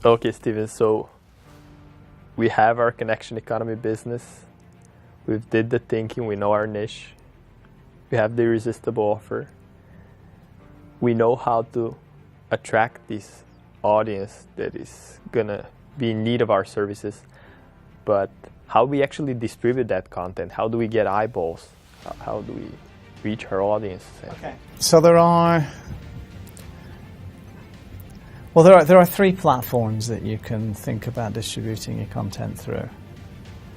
Okay, Steven, so we have our connection economy business. We've did the thinking, we know our niche. We have the irresistible offer. We know how to attract this audience that is gonna be in need of our services. But how do we actually distribute that content? How do we get eyeballs? How do we reach our audience? Okay. So there are three platforms that you can think about distributing your content through.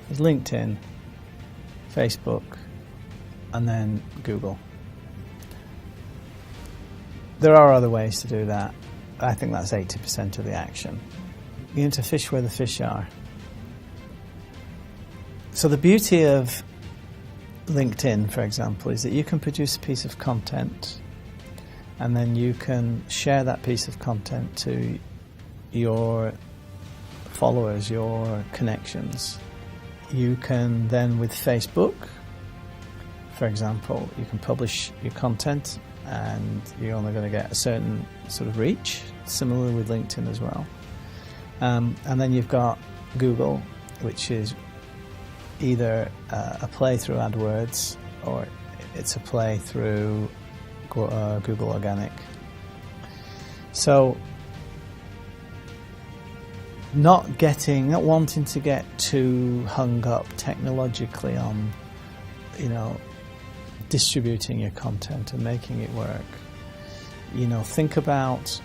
There's LinkedIn, Facebook, and then Google. There are other ways to do that. I think that's 80% of the action. You need to fish where the fish are. So the beauty of LinkedIn, for example, is that you can produce a piece of content and then you can share that piece of content to your followers, your connections. You can then, with Facebook, for example, you can publish your content and you're only going to get a certain sort of reach, similarly with LinkedIn as well. And then you've got Google, which is either a play through AdWords or it's a play through Google Organic. So not wanting to get too hung up technologically on, distributing your content and making it work. Think about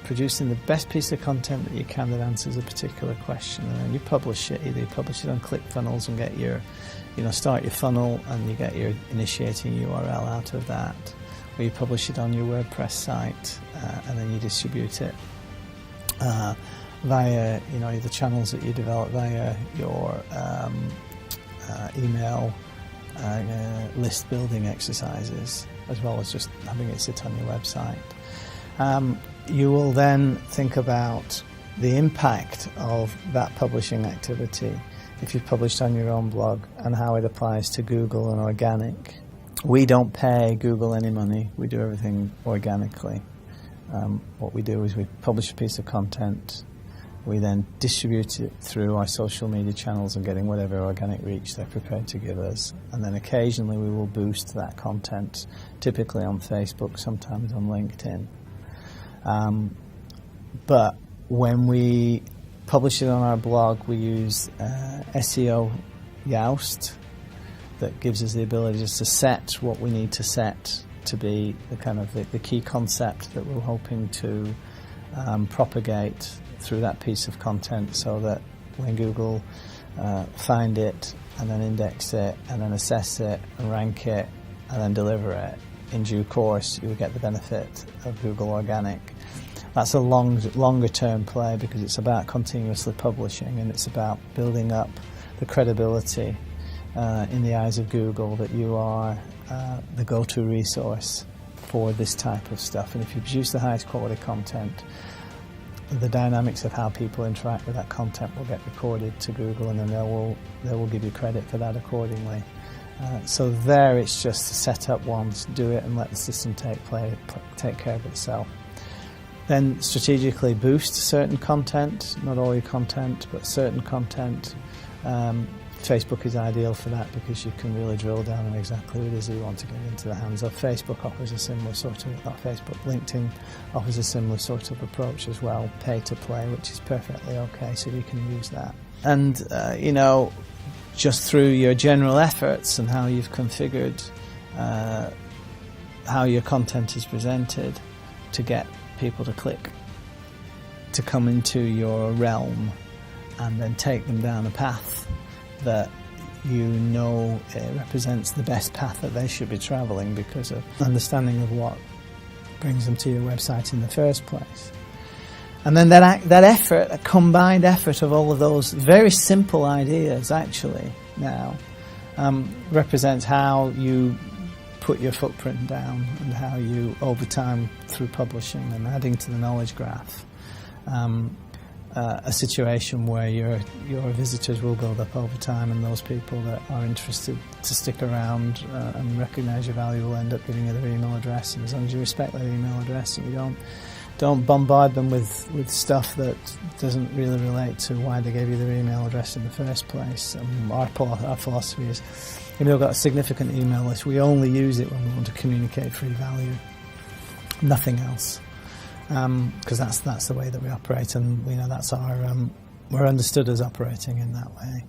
producing the best piece of content that you can that answers a particular question, and then you publish it. Either you publish it on ClickFunnels and get your, start your funnel and you get your initiating URL out of that, or you publish it on your WordPress site and then you distribute it via, the channels that you develop via your email list building exercises, as well as just having it sit on your website. You will then think about the impact of that publishing activity if you've published on your own blog and how it applies to Google and organic. We don't pay Google any money. We do everything organically. What we do is we publish a piece of content. We then distribute it through our social media channels and getting whatever organic reach they're prepared to give us. And then occasionally we will boost that content, typically on Facebook, sometimes on LinkedIn. But when we publish it on our blog, we use SEO Yoast that gives us the ability just to set what we need to set to be the kind of the key concept that we're hoping to propagate through that piece of content, so that when Google find it and then index it and then assess it and rank it and then deliver it in due course, you will get the benefit of Google Organic. That's a longer term play because it's about continuously publishing and it's about building up the credibility in the eyes of Google that you are the go-to resource for this type of stuff. And if you produce the highest quality content, the dynamics of how people interact with that content will get recorded to Google, and then they will give you credit for that accordingly. So there, it's just to set up once, do it, and let the system take care of itself. Then strategically boost certain content, not all your content, but certain content. Facebook is ideal for that because you can really drill down on exactly what it is you want to get into the hands of. Facebook offers a similar sort of, not Facebook, LinkedIn offers a similar sort of approach as well, pay to play, which is perfectly okay, so you can use that. And, just through your general efforts and how you've configured how your content is presented to get people to click, to come into your realm and then take them down a path that represents the best path that they should be travelling because of understanding of what brings them to your website in the first place. And then that effort, a combined effort of all of those very simple ideas actually now represents how you put your footprint down and how you, over time, through publishing and adding to the knowledge graph, a situation where your visitors will build up over time, and those people that are interested to stick around and recognise your value will end up giving you their email address. And as long as you respect that email address and you don't Don't bombard them with stuff that doesn't really relate to why they gave you their email address in the first place. Our philosophy is, if we've got a significant email list, we only use it when we want to communicate free value, nothing else, because that's the way that we operate, and that's our we're understood as operating in that way.